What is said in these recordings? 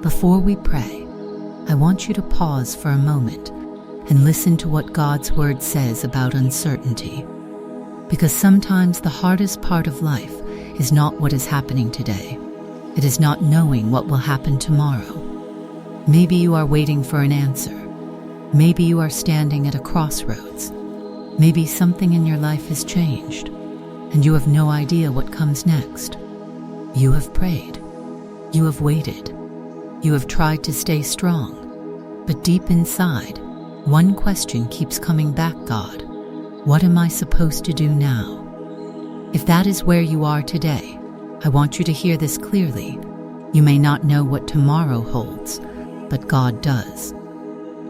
Before we pray, I want you to pause for a moment and listen to what God's Word says about uncertainty. Because sometimes the hardest part of life is not what is happening today. It is not knowing what will happen tomorrow. Maybe you are waiting for an answer. Maybe you are standing at a crossroads. Maybe something in your life has changed, and you have no idea what comes next. You have prayed. You have waited. You have tried to stay strong. But deep inside, one question keeps coming back, God. What am I supposed to do now? If that is where you are today, I want you to hear this clearly. You may not know what tomorrow holds, but God does.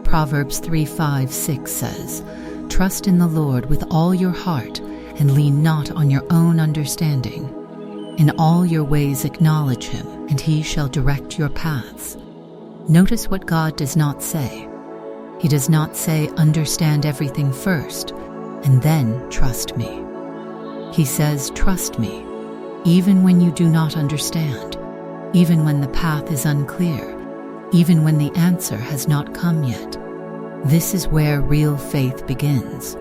Proverbs 3:5-6 says, "Trust in the Lord with all your heart and lean not on your own understanding. In all your ways acknowledge him, and he shall direct your paths." Notice what God does not say. He does not say, "Understand everything first, and then trust me." He says, "Trust me, even when you do not understand, even when the path is unclear, even when the answer has not come yet." This is where real faith begins.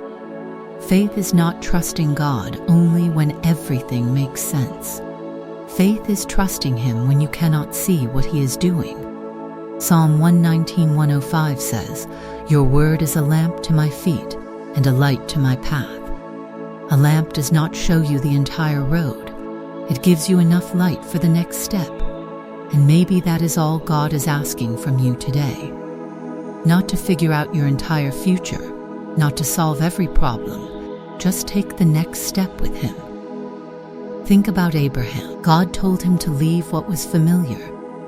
Faith is not trusting God only when everything makes sense. Faith is trusting him when you cannot see what he is doing. Psalm 119:105 says, "Your word is a lamp to my feet and a light to my path." A lamp does not show you the entire road. It gives you enough light for the next step. And maybe that is all God is asking from you today. Not to figure out your entire future, not to solve every problem. Just take the next step with him. Think about Abraham. God told him to leave what was familiar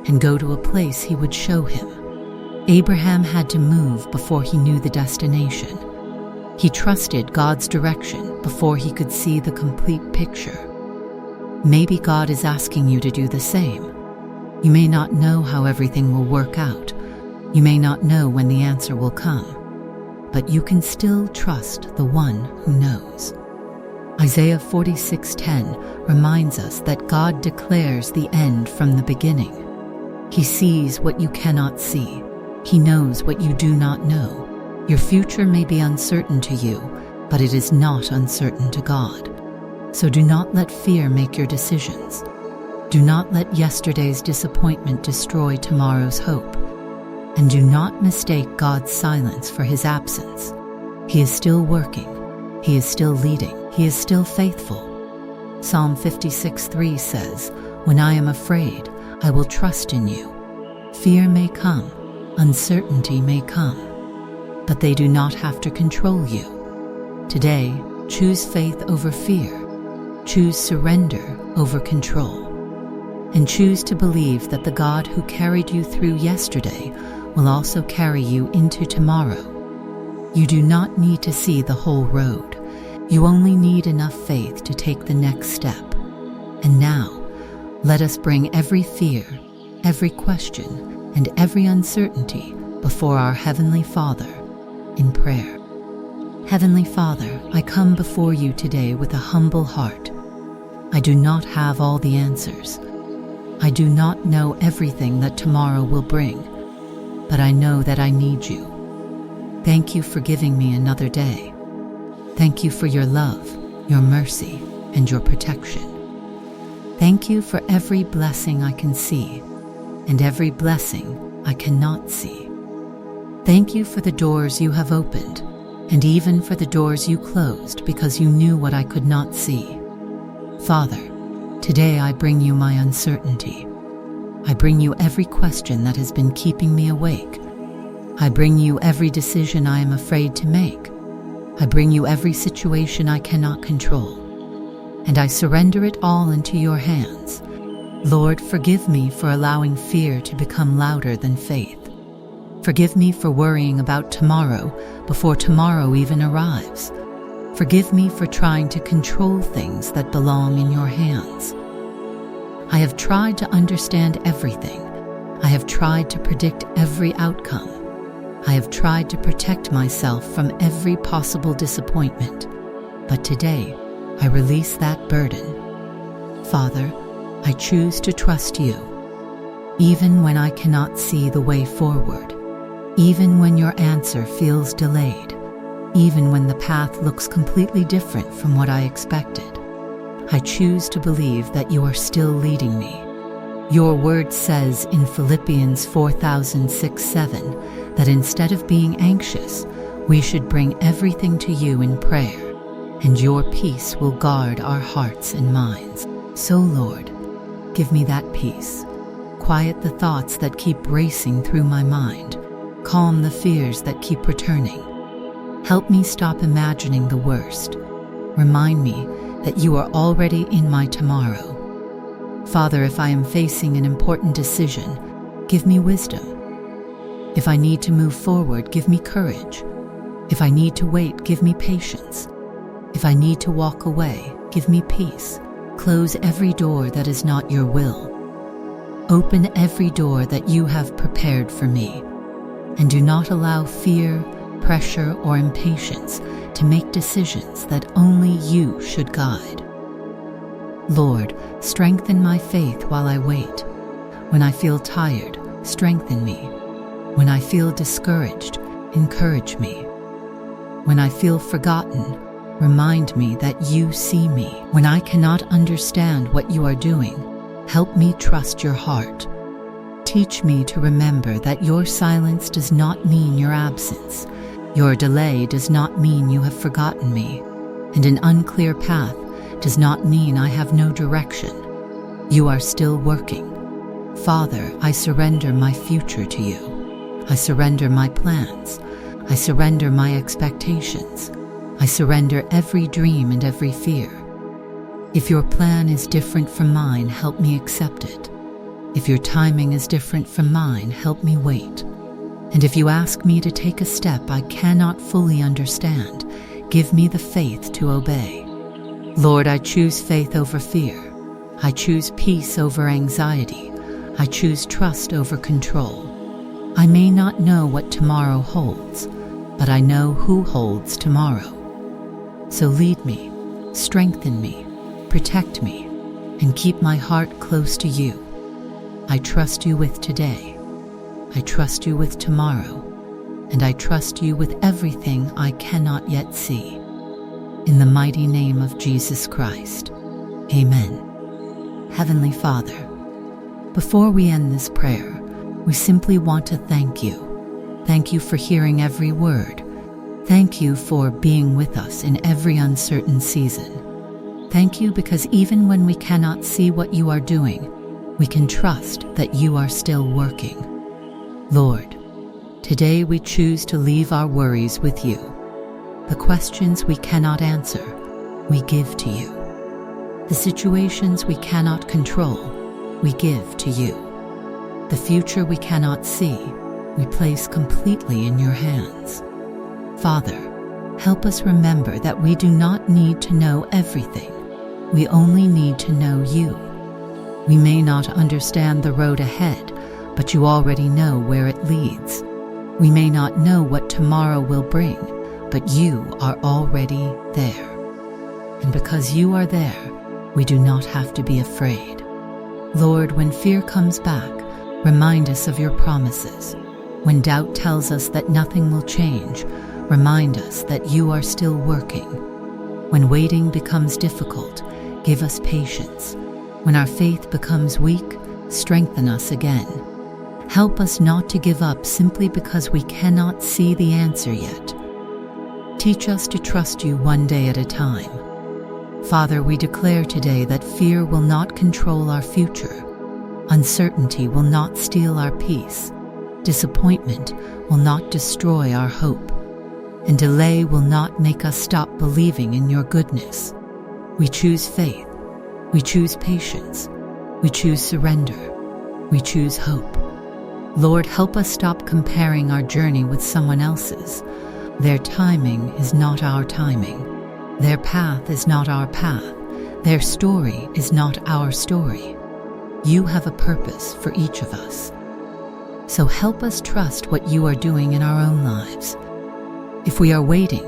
and go to a place he would show him. Abraham had to move before he knew the destination. He trusted God's direction before he could see the complete picture. Maybe God is asking you to do the same. You may not know how everything will work out. You may not know when the answer will come. But you can still trust the one who knows. Isaiah 46:10 reminds us that God declares the end from the beginning. He sees what you cannot see. He knows what you do not know. Your future may be uncertain to you, but it is not uncertain to God. So do not let fear make your decisions. Do not let yesterday's disappointment destroy tomorrow's hope. And do not mistake God's silence for his absence. He is still working. He is still leading. He is still faithful. Psalm 56:3 says, "When I am afraid, I will trust in you." Fear may come, uncertainty may come, but they do not have to control you. Today, choose faith over fear. Choose surrender over control. And choose to believe that the God who carried you through yesterday will also carry you into tomorrow. You do not need to see the whole road. You only need enough faith to take the next step. And now, let us bring every fear, every question, and every uncertainty before our Heavenly Father in prayer. Heavenly Father, I come before you today with a humble heart. I do not have all the answers. I do not know everything that tomorrow will bring, but I know that I need you. Thank you for giving me another day. Thank you for your love, your mercy, and your protection. Thank you for every blessing I can see and every blessing I cannot see. Thank you for the doors you have opened and even for the doors you closed because you knew what I could not see. Father, today I bring you my uncertainty. I bring you every question that has been keeping me awake. I bring you every decision I am afraid to make. I bring you every situation I cannot control. And I surrender it all into your hands. Lord, forgive me for allowing fear to become louder than faith. Forgive me for worrying about tomorrow before tomorrow even arrives. Forgive me for trying to control things that belong in your hands. I have tried to understand everything. I have tried to predict every outcome. I have tried to protect myself from every possible disappointment. But today, I release that burden. Father, I choose to trust you. even when I cannot see the way forward, even when your answer feels delayed, even when the path looks completely different from what I expected. I choose to believe that you are still leading me. Your word says in Philippians 4:6-7 that instead of being anxious, we should bring everything to you in prayer, and your peace will guard our hearts and minds. So, Lord, give me that peace. Quiet the thoughts that keep racing through my mind. Calm the fears that keep returning. Help me stop imagining the worst. Remind me that you are already in my tomorrow. Father, if I am facing an important decision, give me wisdom. If I need to move forward, give me courage. If I need to wait, give me patience. If I need to walk away, give me peace. Close every door that is not your will. Open every door that you have prepared for me. And do not allow fear, pressure, or impatience to make decisions that only you should guide. Lord, strengthen my faith while I wait. When I feel tired, strengthen me. When I feel discouraged, encourage me. When I feel forgotten, remind me that you see me. When I cannot understand what you are doing, help me trust your heart. Teach me to remember that your silence does not mean your absence. Your delay does not mean you have forgotten me, and an unclear path does not mean I have no direction. You are still working. Father, I surrender my future to you. I surrender my plans. I surrender my expectations. I surrender every dream and every fear. If your plan is different from mine, help me accept it. If your timing is different from mine, help me wait. And if you ask me to take a step I cannot fully understand, give me the faith to obey. Lord, I choose faith over fear. I choose peace over anxiety. I choose trust over control. I may not know what tomorrow holds, but I know who holds tomorrow. So lead me, strengthen me, protect me, and keep my heart close to you. I trust you with today. I trust you with tomorrow, and I trust you with everything I cannot yet see. In the mighty name of Jesus Christ. Amen. Heavenly Father, before we end this prayer, we simply want to thank you. Thank you for hearing every word. Thank you for being with us in every uncertain season. Thank you because even when we cannot see what you are doing, we can trust that you are still working. Lord, today we choose to leave our worries with you. The questions we cannot answer, we give to you. The situations we cannot control, we give to you. The future we cannot see, we place completely in your hands. Father, help us remember that we do not need to know everything. We only need to know you. We may not understand the road ahead, but you already know where it leads. We may not know what tomorrow will bring, but you are already there. And because you are there, we do not have to be afraid. Lord, when fear comes back, remind us of your promises. When doubt tells us that nothing will change, remind us that you are still working. When waiting becomes difficult, give us patience. When our faith becomes weak, strengthen us again. Help us not to give up simply because we cannot see the answer yet. Teach us to trust you one day at a time. Father, we declare today that fear will not control our future. Uncertainty will not steal our peace. Disappointment will not destroy our hope. And delay will not make us stop believing in your goodness. We choose faith. We choose patience. We choose surrender. We choose hope. Lord, help us stop comparing our journey with someone else's. Their timing is not our timing. Their path is not our path. Their story is not our story. You have a purpose for each of us. So help us trust what you are doing in our own lives. If we are waiting,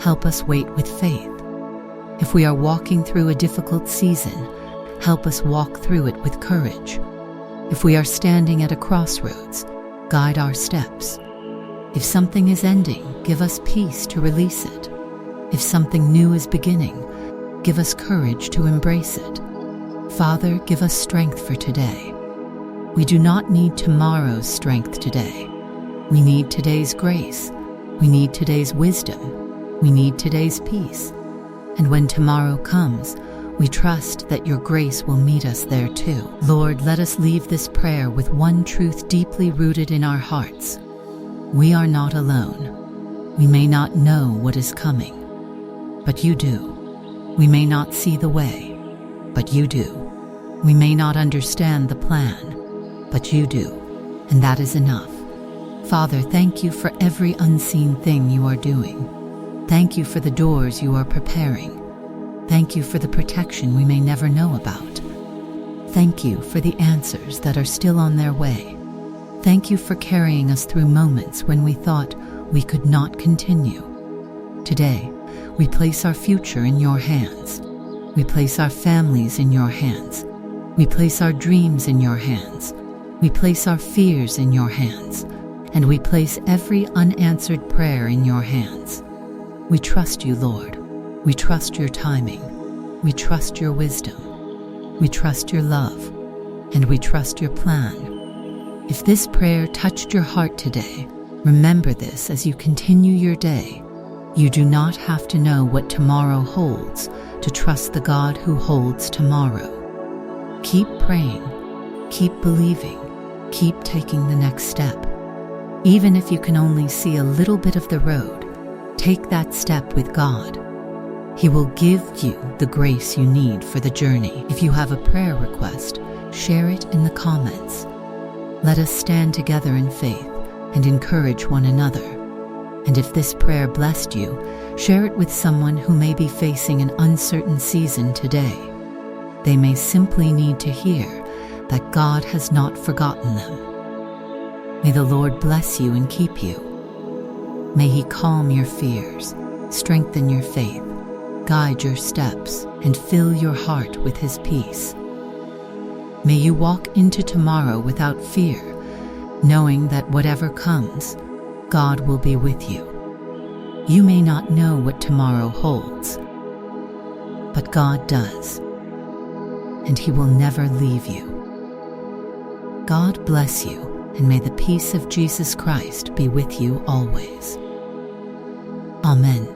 help us wait with faith. If we are walking through a difficult season, help us walk through it with courage. If we are standing at a crossroads, guide our steps. If something is ending, give us peace to release it. If something new is beginning, give us courage to embrace it. Father, give us strength for today. We do not need tomorrow's strength today. We need today's grace. We need today's wisdom. We need today's peace. And when tomorrow comes, we trust that your grace will meet us there too. Lord, let us leave this prayer with one truth deeply rooted in our hearts. We are not alone. We may not know what is coming, but you do. We may not see the way, but you do. We may not understand the plan, but you do, and that is enough. Father, thank you for every unseen thing you are doing. Thank you for the doors you are preparing. Thank you for the protection we may never know about. Thank you for the answers that are still on their way. Thank you for carrying us through moments when we thought we could not continue. Today, we place our future in your hands. We place our families in your hands. We place our dreams in your hands. We place our fears in your hands. And we place every unanswered prayer in your hands. We trust you, Lord. We trust your timing. We trust your wisdom. We trust your love. And we trust your plan. If this prayer touched your heart today, remember this as you continue your day. You do not have to know what tomorrow holds to trust the God who holds tomorrow. Keep praying. Keep believing. Keep taking the next step. Even if you can only see a little bit of the road, take that step with God. He will give you the grace you need for the journey. If you have a prayer request, share it in the comments. Let us stand together in faith and encourage one another. And if this prayer blessed you, share it with someone who may be facing an uncertain season today. They may simply need to hear that God has not forgotten them. May the Lord bless you and keep you. May He calm your fears, strengthen your faith, guide your steps, and fill your heart with His peace. May you walk into tomorrow without fear, knowing that whatever comes, God will be with you. You may not know what tomorrow holds, but God does, and He will never leave you. God bless you, and may the peace of Jesus Christ be with you always. Amen.